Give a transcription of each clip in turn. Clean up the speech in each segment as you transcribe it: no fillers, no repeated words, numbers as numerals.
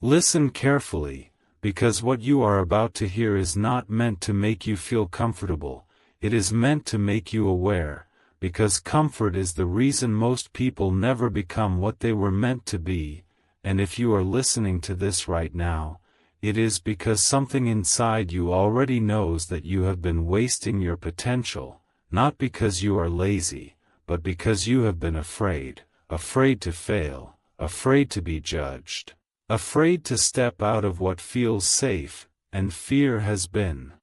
Listen carefully, because what you are about to hear is not meant to make you feel comfortable, it is meant to make you aware, because comfort is the reason most people never become what they were meant to be, and if you are listening to this right now, it is because something inside you already knows that you have been wasting your potential, not because you are lazy, but because you have been afraid to fail, afraid to be judged, afraid to step out of what feels safe, and fear has been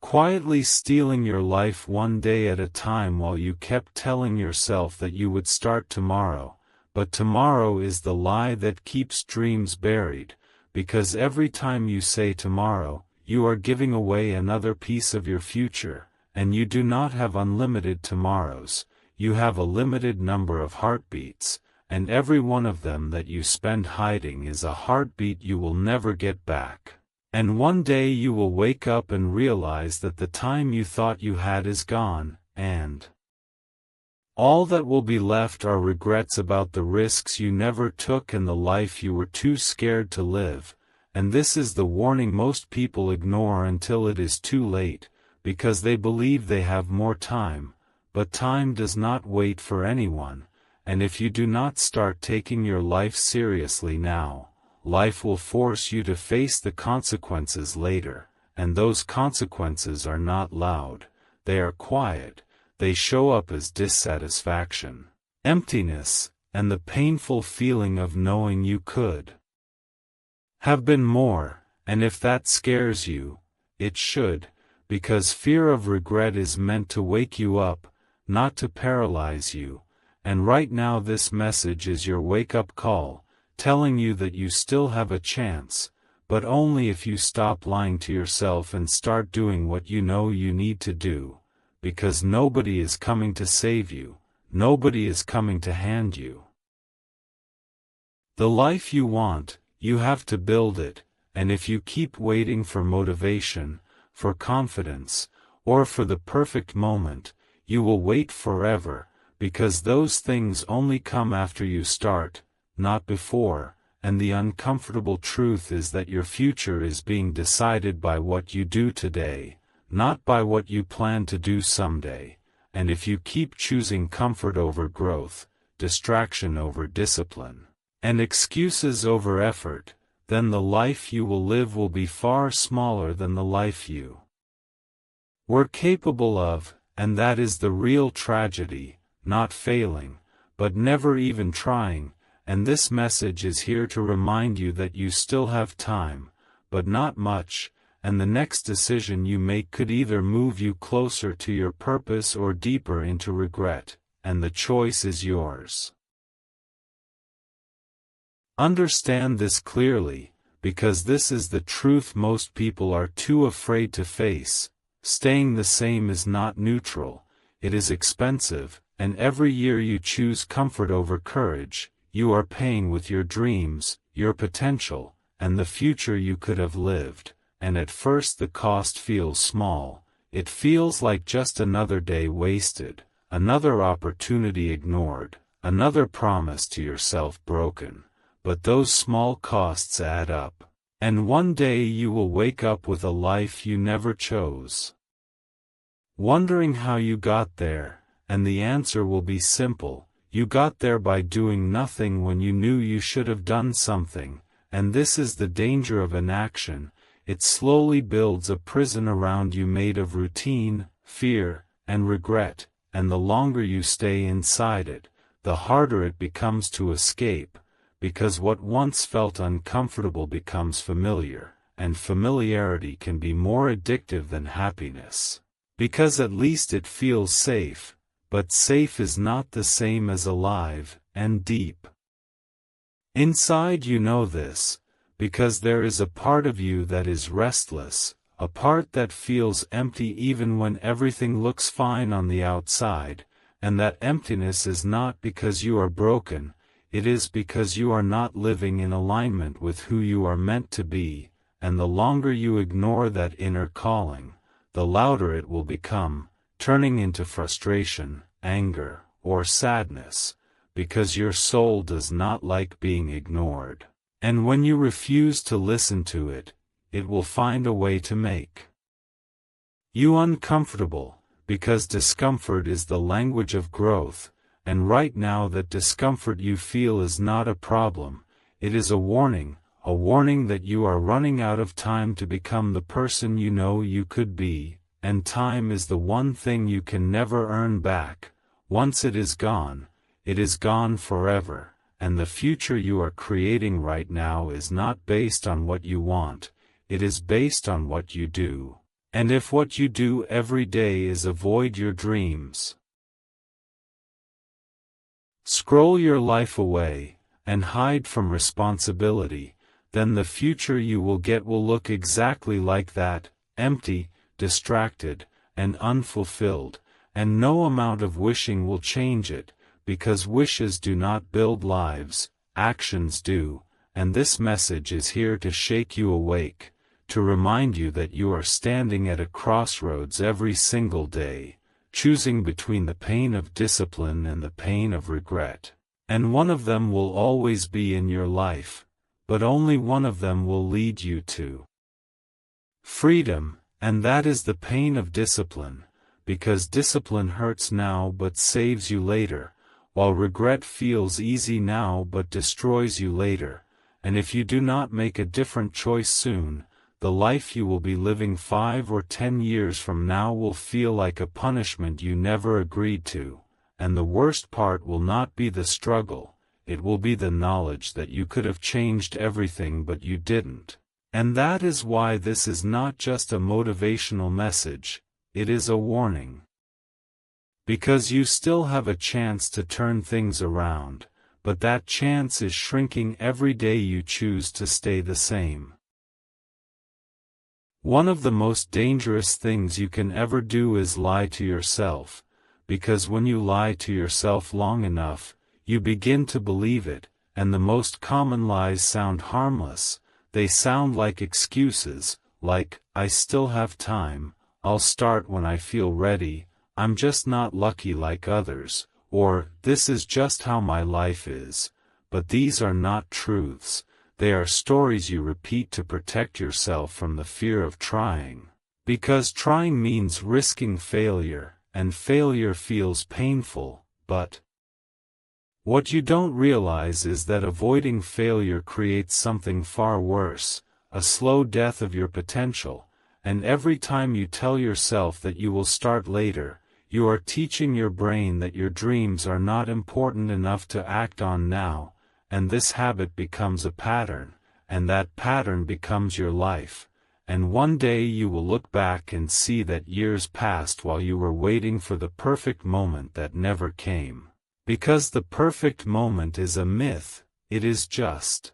quietly stealing your life one day at a time while you kept telling yourself that you would start tomorrow, but tomorrow is the lie that keeps dreams buried, because every time you say tomorrow, you are giving away another piece of your future, and you do not have unlimited tomorrows, you have a limited number of heartbeats, and every one of them that you spend hiding is a heartbeat you will never get back. And one day you will wake up and realize that the time you thought you had is gone, and all that will be left are regrets about the risks you never took and the life you were too scared to live, and this is the warning most people ignore until it is too late, because they believe they have more time, but time does not wait for anyone, and if you do not start taking your life seriously now, life will force you to face the consequences later, and those consequences are not loud, they are quiet, they show up as dissatisfaction, emptiness, and the painful feeling of knowing you could have been more, and if that scares you, it should, because fear of regret is meant to wake you up, not to paralyze you, and right now this message is your wake-up call, telling you that you still have a chance, but only if you stop lying to yourself and start doing what you know you need to do, because nobody is coming to save you, nobody is coming to hand you the life you want, you have to build it, and if you keep waiting for motivation, for confidence, or for the perfect moment, you will wait forever, because those things only come after you start, not before, and the uncomfortable truth is that your future is being decided by what you do today, not by what you plan to do someday, and if you keep choosing comfort over growth, distraction over discipline, and excuses over effort, then the life you will live will be far smaller than the life you were capable of, and that is the real tragedy, not failing, but never even trying, and this message is here to remind you that you still have time, but not much, and the next decision you make could either move you closer to your purpose or deeper into regret, and the choice is yours. Understand this clearly, because this is the truth most people are too afraid to face. Staying the same is not neutral, it is expensive, and every year you choose comfort over courage, you are paying with your dreams, your potential, and the future you could have lived, and at first the cost feels small, it feels like just another day wasted, another opportunity ignored, another promise to yourself broken, but those small costs add up. And one day you will wake up with a life you never chose, wondering how you got there, and the answer will be simple, you got there by doing nothing when you knew you should have done something, and this is the danger of inaction, it slowly builds a prison around you made of routine, fear, and regret, and the longer you stay inside it, the harder it becomes to escape, because what once felt uncomfortable becomes familiar, and familiarity can be more addictive than happiness, because at least it feels safe, but safe is not the same as alive and deep. Inside you know this, because there is a part of you that is restless, a part that feels empty even when everything looks fine on the outside, and that emptiness is not because you are broken, it is because you are not living in alignment with who you are meant to be, and the longer you ignore that inner calling, the louder it will become, turning into frustration, anger, or sadness, because your soul does not like being ignored. And when you refuse to listen to it, it will find a way to make you uncomfortable, because discomfort is the language of growth, and right now that discomfort you feel is not a problem, it is a warning that you are running out of time to become the person you know you could be, and time is the one thing you can never earn back. Once it is gone forever, and the future you are creating right now is not based on what you want, it is based on what you do. And if what you do every day is avoid your dreams, scroll your life away, and hide from responsibility, then the future you will get will look exactly like that, empty, distracted, and unfulfilled, and no amount of wishing will change it, because wishes do not build lives, actions do, and this message is here to shake you awake, to remind you that you are standing at a crossroads every single day, choosing between the pain of discipline and the pain of regret. And one of them will always be in your life, but only one of them will lead you to freedom, and that is the pain of discipline, because discipline hurts now but saves you later, while regret feels easy now but destroys you later, and if you do not make a different choice soon, the life you will be living 5 or 10 years from now will feel like a punishment you never agreed to, and the worst part will not be the struggle, it will be the knowledge that you could have changed everything but you didn't. And that is why this is not just a motivational message, it is a warning. Because you still have a chance to turn things around, but that chance is shrinking every day you choose to stay the same. One of the most dangerous things you can ever do is lie to yourself, because when you lie to yourself long enough, you begin to believe it, and the most common lies sound harmless, they sound like excuses, like, I still have time, I'll start when I feel ready, I'm just not lucky like others, or, this is just how my life is, but these are not truths. They are stories you repeat to protect yourself from the fear of trying. Because trying means risking failure, and failure feels painful, but what you don't realize is that avoiding failure creates something far worse, a slow death of your potential, and every time you tell yourself that you will start later, you are teaching your brain that your dreams are not important enough to act on now. And this habit becomes a pattern, and that pattern becomes your life, and one day you will look back and see that years passed while you were waiting for the perfect moment that never came. Because the perfect moment is a myth, it is just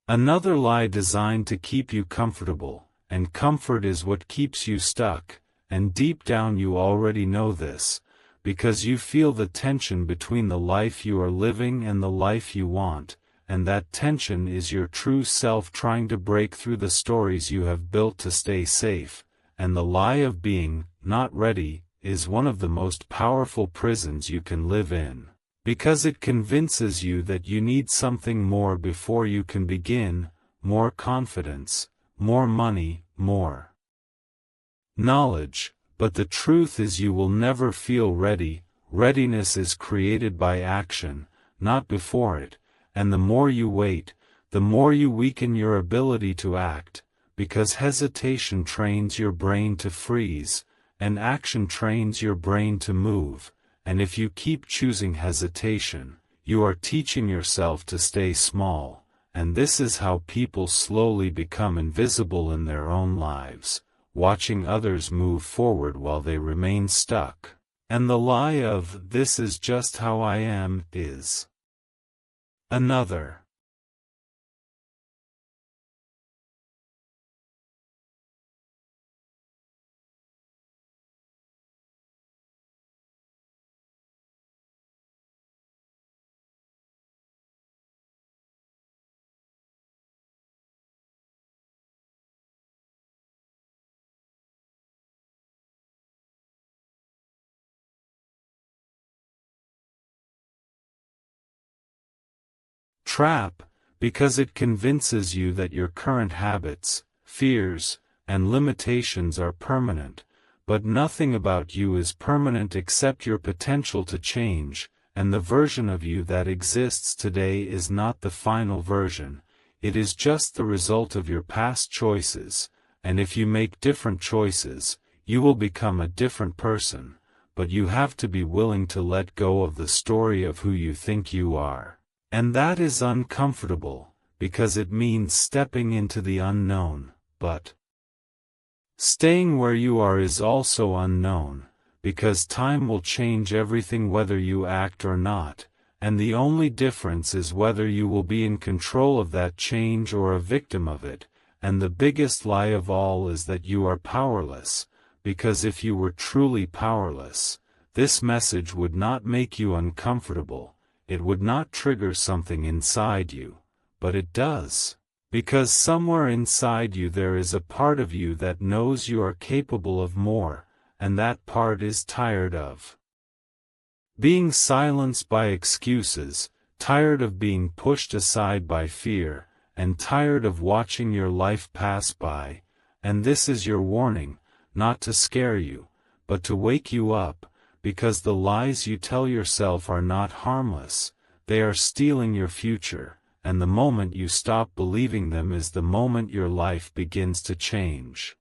another lie designed to keep you comfortable, and comfort is what keeps you stuck, and deep down you already know this, because you feel the tension between the life you are living and the life you want, and that tension is your true self trying to break through the stories you have built to stay safe, and the lie of being not ready is one of the most powerful prisons you can live in, because it convinces you that you need something more before you can begin, more confidence, more money, more knowledge. But the truth is you will never feel ready. Readiness is created by action, not before it, and the more you wait, the more you weaken your ability to act, because hesitation trains your brain to freeze, and action trains your brain to move, and if you keep choosing hesitation, you are teaching yourself to stay small, and this is how people slowly become invisible in their own lives, watching others move forward while they remain stuck. And the lie of, this is just how I am, is another. Trap, because it convinces you that your current habits, fears, and limitations are permanent, but nothing about you is permanent except your potential to change, and the version of you that exists today is not the final version, it is just the result of your past choices, and if you make different choices, you will become a different person, but you have to be willing to let go of the story of who you think you are. And that is uncomfortable, because it means stepping into the unknown, but staying where you are is also unknown, because time will change everything whether you act or not, and the only difference is whether you will be in control of that change or a victim of it, and the biggest lie of all is that you are powerless, because if you were truly powerless, this message would not make you uncomfortable, it would not trigger something inside you, but it does. Because somewhere inside you there is a part of you that knows you are capable of more, and that part is tired of being silenced by excuses, tired of being pushed aside by fear, and tired of watching your life pass by, and this is your warning, not to scare you, but to wake you up, because the lies you tell yourself are not harmless, they are stealing your future, and the moment you stop believing them is the moment your life begins to change.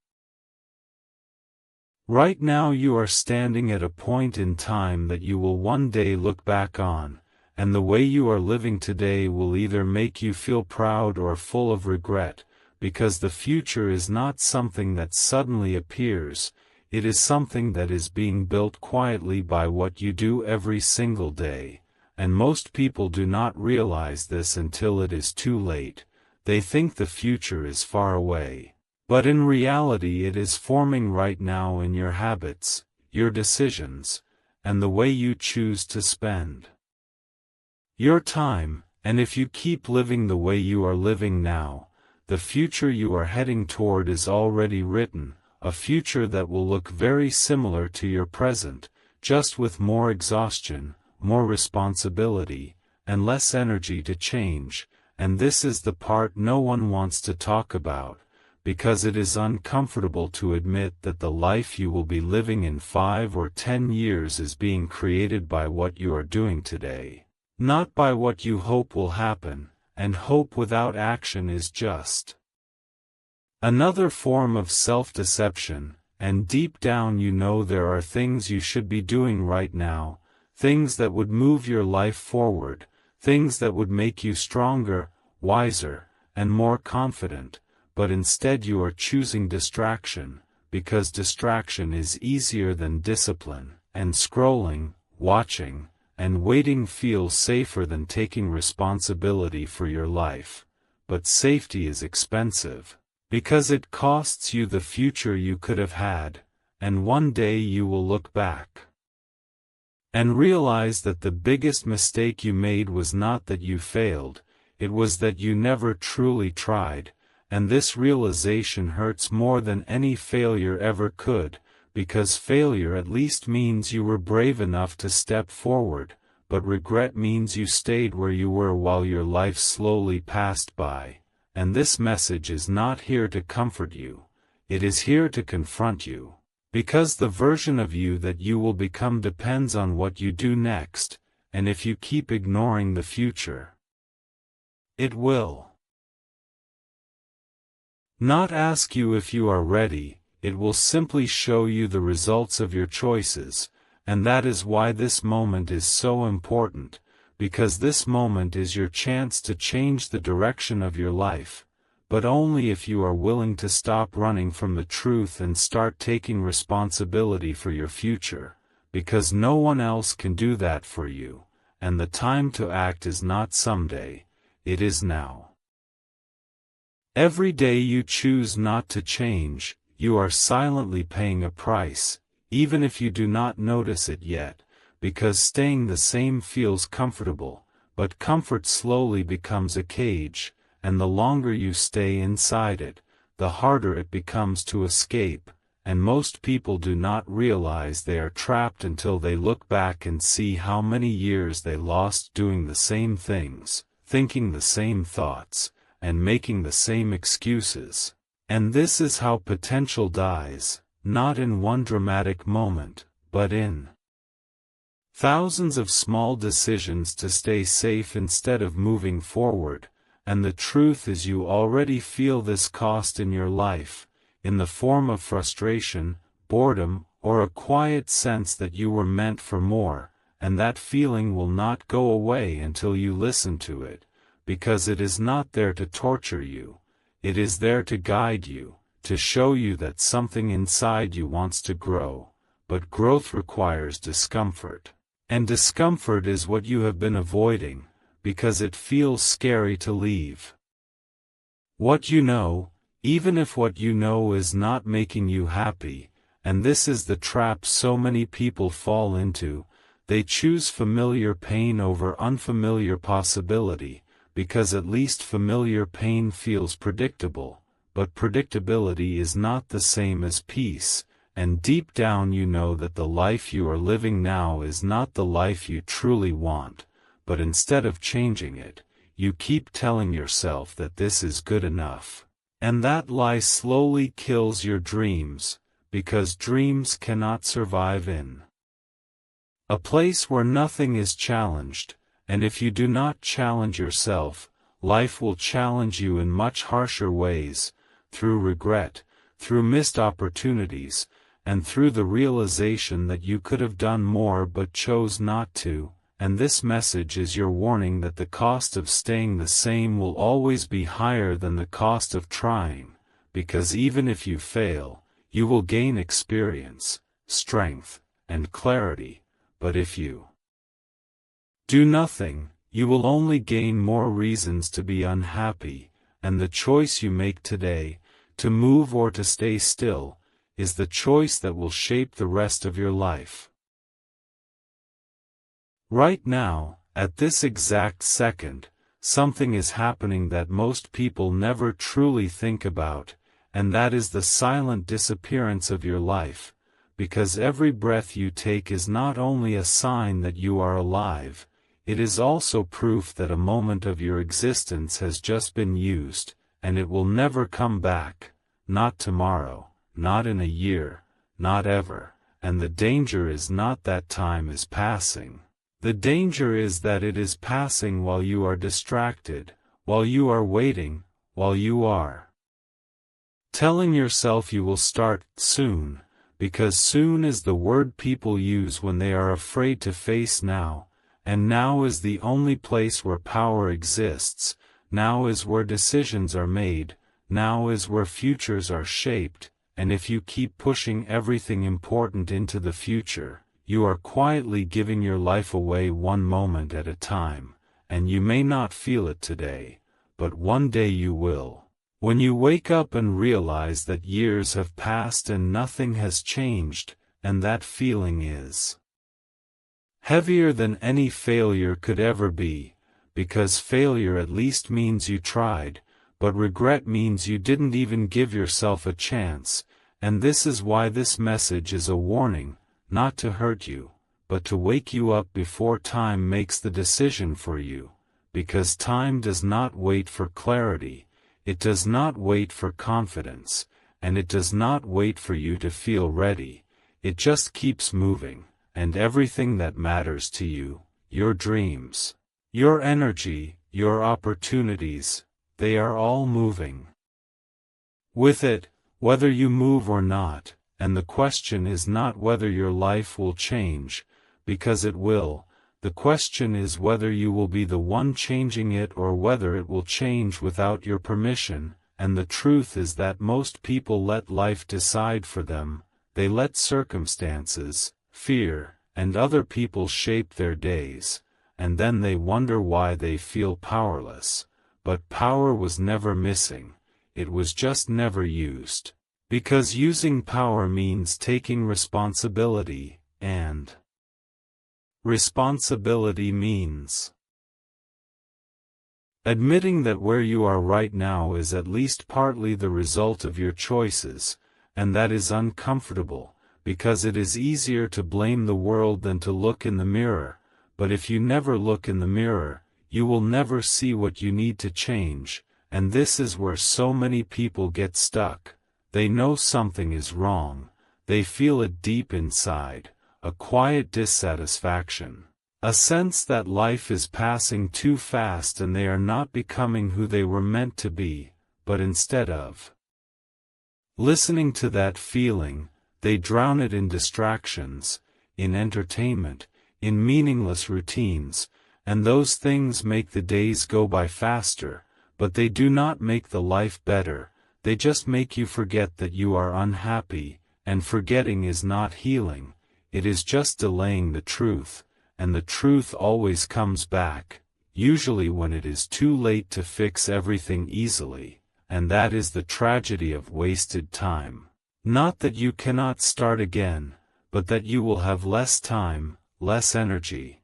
Right now you are standing at a point in time that you will one day look back on, and the way you are living today will either make you feel proud or full of regret, because the future is not something that suddenly appears, it is something that is being built quietly by what you do every single day, and most people do not realize this until it is too late. They think the future is far away. But in reality it is forming right now in your habits, your decisions, and the way you choose to spend your time, and if you keep living the way you are living now, the future you are heading toward is already written, a future that will look very similar to your present, just with more exhaustion, more responsibility, and less energy to change, and this is the part no one wants to talk about, because it is uncomfortable to admit that the life you will be living in 5 or 10 years is being created by what you are doing today, not by what you hope will happen, and hope without action is just another form of self-deception, and deep down you know there are things you should be doing right now, things that would move your life forward, things that would make you stronger, wiser, and more confident. But instead you are choosing distraction, because distraction is easier than discipline, and scrolling, watching, and waiting feels safer than taking responsibility for your life. But safety is expensive, because it costs you the future you could have had, and one day you will look back and realize that the biggest mistake you made was not that you failed, it was that you never truly tried. And this realization hurts more than any failure ever could, because failure at least means you were brave enough to step forward, but regret means you stayed where you were while your life slowly passed by, and this message is not here to comfort you, it is here to confront you, because the version of you that you will become depends on what you do next, and if you keep ignoring the future, it will not ask you if you are ready, it will simply show you the results of your choices, and that is why this moment is so important, because this moment is your chance to change the direction of your life, but only if you are willing to stop running from the truth and start taking responsibility for your future, because no one else can do that for you, and the time to act is not someday, it is now. Every day you choose not to change, you are silently paying a price, even if you do not notice it yet, because staying the same feels comfortable, but comfort slowly becomes a cage, and the longer you stay inside it, the harder it becomes to escape, and most people do not realize they are trapped until they look back and see how many years they lost doing the same things, thinking the same thoughts, and making the same excuses. And this is how potential dies, not in one dramatic moment, but in thousands of small decisions to stay safe instead of moving forward. And the truth is, you already feel this cost in your life, in the form of frustration, boredom, or a quiet sense that you were meant for more, and that feeling will not go away until you listen to it, because it is not there to torture you, it is there to guide you, to show you that something inside you wants to grow, but growth requires discomfort. And discomfort is what you have been avoiding, because it feels scary to leave what you know, even if what you know is not making you happy. And this is the trap so many people fall into. They choose familiar pain over unfamiliar possibility, because at least familiar pain feels predictable, but predictability is not the same as peace, and deep down you know that the life you are living now is not the life you truly want. But instead of changing it, you keep telling yourself that this is good enough. And that lie slowly kills your dreams, because dreams cannot survive in a place where nothing is challenged, and if you do not challenge yourself, life will challenge you in much harsher ways, through regret, through missed opportunities, and through the realization that you could have done more but chose not to. And this message is your warning that the cost of staying the same will always be higher than the cost of trying, because even if you fail, you will gain experience, strength, and clarity, but if you do nothing, you will only gain more reasons to be unhappy, and the choice you make today, to move or to stay still, is the choice that will shape the rest of your life. Right now, at this exact second, something is happening that most people never truly think about, and that is the silent disappearance of your life, because every breath you take is not only a sign that you are alive, it is also proof that a moment of your existence has just been used, and it will never come back, not tomorrow, not in a year, not ever, and the danger is not that time is passing. The danger is that it is passing while you are distracted, while you are waiting, while you are telling yourself you will start soon, because soon is the word people use when they are afraid to face now, and now is the only place where power exists, now is where decisions are made, now is where futures are shaped, and if you keep pushing everything important into the future, you are quietly giving your life away one moment at a time, and you may not feel it today, but one day you will. When you wake up and realize that years have passed and nothing has changed, and that feeling is heavier than any failure could ever be, because failure at least means you tried, but regret means you didn't even give yourself a chance, and this is why this message is a warning. Not to hurt you, but to wake you up before time makes the decision for you, because time does not wait for clarity, it does not wait for confidence, and it does not wait for you to feel ready, it just keeps moving, and everything that matters to you, your dreams, your energy, your opportunities, they are all moving with it, whether you move or not. And the question is not whether your life will change, because it will, the question is whether you will be the one changing it or whether it will change without your permission, and the truth is that most people let life decide for them, they let circumstances, fear, and other people shape their days, and then they wonder why they feel powerless, but power was never missing, it was just never used. Because using power means taking responsibility, and responsibility means admitting that where you are right now is at least partly the result of your choices, and that is uncomfortable, because it is easier to blame the world than to look in the mirror, but if you never look in the mirror, you will never see what you need to change, and this is where so many people get stuck. They know something is wrong, they feel it deep inside, a quiet dissatisfaction, a sense that life is passing too fast and they are not becoming who they were meant to be, but instead of listening to that feeling, they drown it in distractions, in entertainment, in meaningless routines, and those things make the days go by faster, but they do not make the life better, they just make you forget that you are unhappy, and forgetting is not healing, it is just delaying the truth, and the truth always comes back, usually when it is too late to fix everything easily, and that is the tragedy of wasted time. Not that you cannot start again, but that you will have less time, less energy,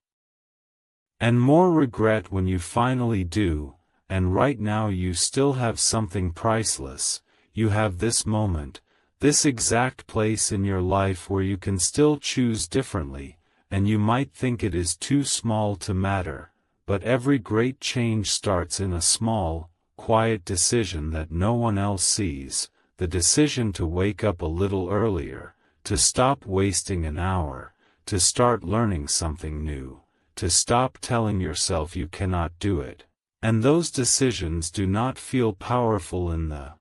and more regret when you finally do, and right now you still have something priceless, you have this moment, this exact place in your life where you can still choose differently, and you might think it is too small to matter, but every great change starts in a small, quiet decision that no one else sees, the decision to wake up a little earlier, to stop wasting an hour, to start learning something new, to stop telling yourself you cannot do it. And those decisions do not feel powerful in the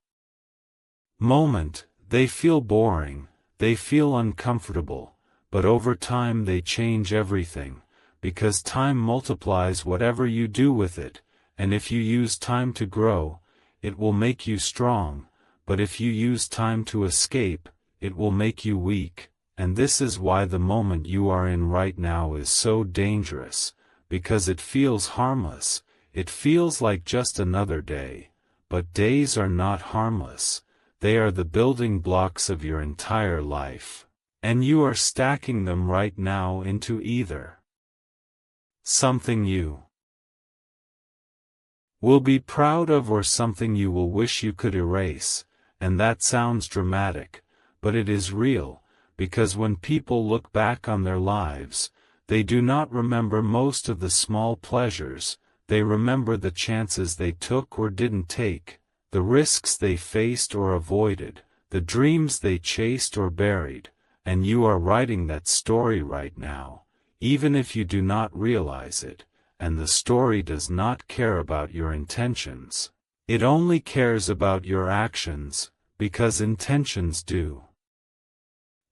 moment, they feel boring, they feel uncomfortable, but over time they change everything, because time multiplies whatever you do with it, and if you use time to grow, it will make you strong, but if you use time to escape, it will make you weak, and this is why the moment you are in right now is so dangerous, because it feels harmless, it feels like just another day, but days are not harmless, they are the building blocks of your entire life, and you are stacking them right now into either something you will be proud of or something you will wish you could erase, and that sounds dramatic, but it is real, because when people look back on their lives, they do not remember most of the small pleasures, they remember the chances they took or didn't take, the risks they faced or avoided, the dreams they chased or buried, and you are writing that story right now, even if you do not realize it, and the story does not care about your intentions. It only cares about your actions, because intentions do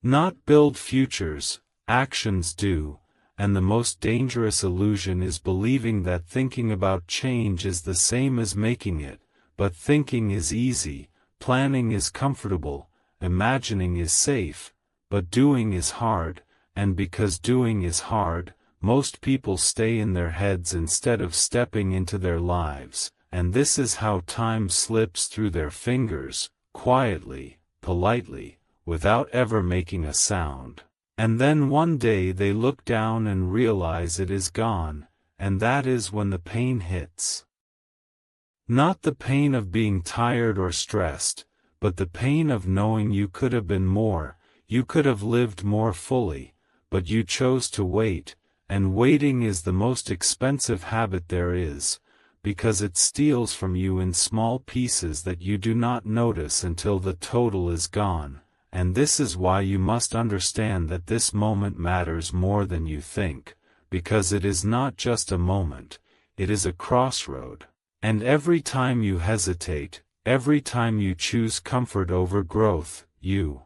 not build futures, actions do, and the most dangerous illusion is believing that thinking about change is the same as making it, but thinking is easy, planning is comfortable, imagining is safe, but doing is hard, and because doing is hard, most people stay in their heads instead of stepping into their lives, and this is how time slips through their fingers, quietly, politely, without ever making a sound. And then one day they look down and realize it is gone, and that is when the pain hits. Not the pain of being tired or stressed, but the pain of knowing you could have been more, you could have lived more fully, but you chose to wait, and waiting is the most expensive habit there is, because it steals from you in small pieces that you do not notice until the total is gone. And this is why you must understand that this moment matters more than you think, because it is not just a moment, it is a crossroad. And every time you hesitate, every time you choose comfort over growth, you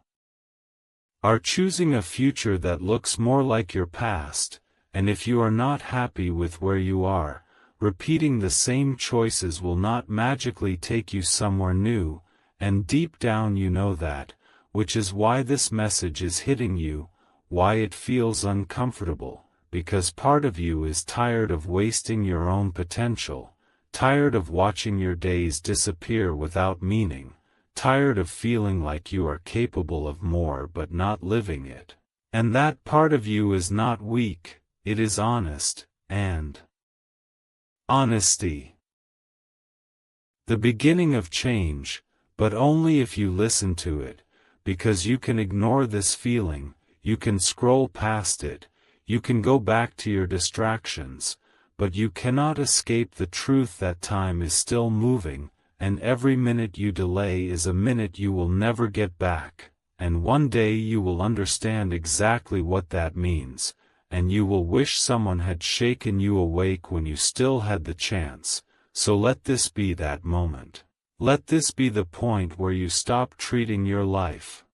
are choosing a future that looks more like your past, and if you are not happy with where you are, repeating the same choices will not magically take you somewhere new, and deep down you know that, which is why this message is hitting you, why it feels uncomfortable, because part of you is tired of wasting your own potential, tired of watching your days disappear without meaning, tired of feeling like you are capable of more but not living it. And that part of you is not weak, it is honest, and honesty. The beginning of change, but only if you listen to it. Because you can ignore this feeling, you can scroll past it, you can go back to your distractions, but you cannot escape the truth that time is still moving, and every minute you delay is a minute you will never get back, and one day you will understand exactly what that means, and you will wish someone had shaken you awake when you still had the chance. So let this be that moment. Let this be the point where you stop treating your life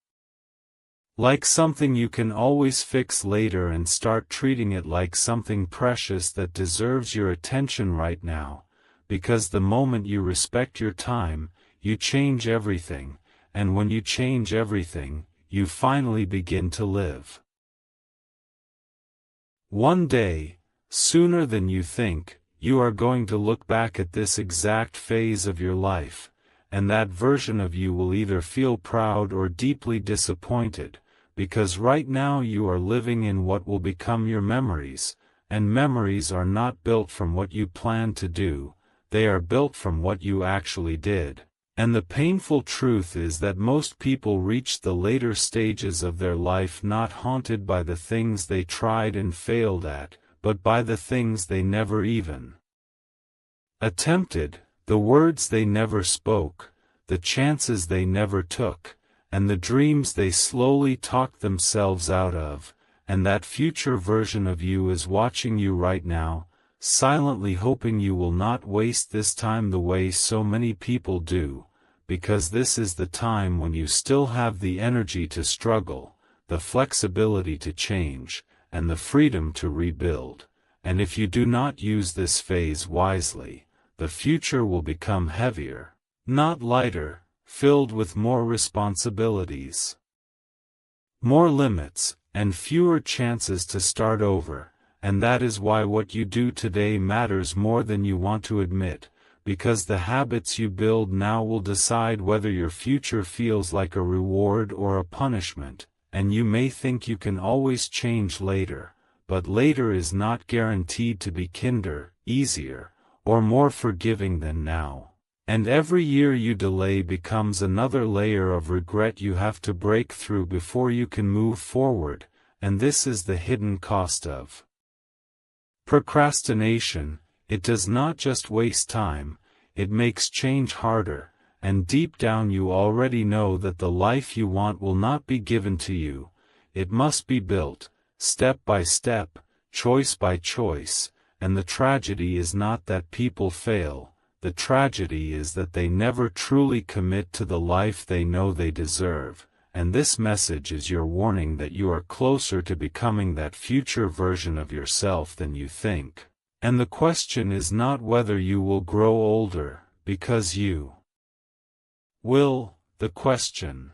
like something you can always fix later and start treating it like something precious that deserves your attention right now, because the moment you respect your time, you change everything, and when you change everything, you finally begin to live. One day, sooner than you think, you are going to look back at this exact phase of your life, and that version of you will either feel proud or deeply disappointed, because right now you are living in what will become your memories, and memories are not built from what you plan to do, they are built from what you actually did. And the painful truth is that most people reach the later stages of their life not haunted by the things they tried and failed at, but by the things they never even attempted, the words they never spoke, the chances they never took, and the dreams they slowly talked themselves out of, and that future version of you is watching you right now, silently hoping you will not waste this time the way so many people do, because this is the time when you still have the energy to struggle, the flexibility to change, and the freedom to rebuild. And if you do not use this phase wisely, the future will become heavier, not lighter, filled with more responsibilities, more limits, and fewer chances to start over, and that is why what you do today matters more than you want to admit, because the habits you build now will decide whether your future feels like a reward or a punishment, and you may think you can always change later, but later is not guaranteed to be kinder, easier, or more forgiving than now. And every year you delay becomes another layer of regret you have to break through before you can move forward, and this is the hidden cost of procrastination. It does not just waste time, it makes change harder, and deep down you already know that the life you want will not be given to you, it must be built, step by step, choice by choice, and the tragedy is not that people fail. The tragedy is that they never truly commit to the life they know they deserve, and this message is your warning that you are closer to becoming that future version of yourself than you think. And the question is not whether you will grow older, because you will. The question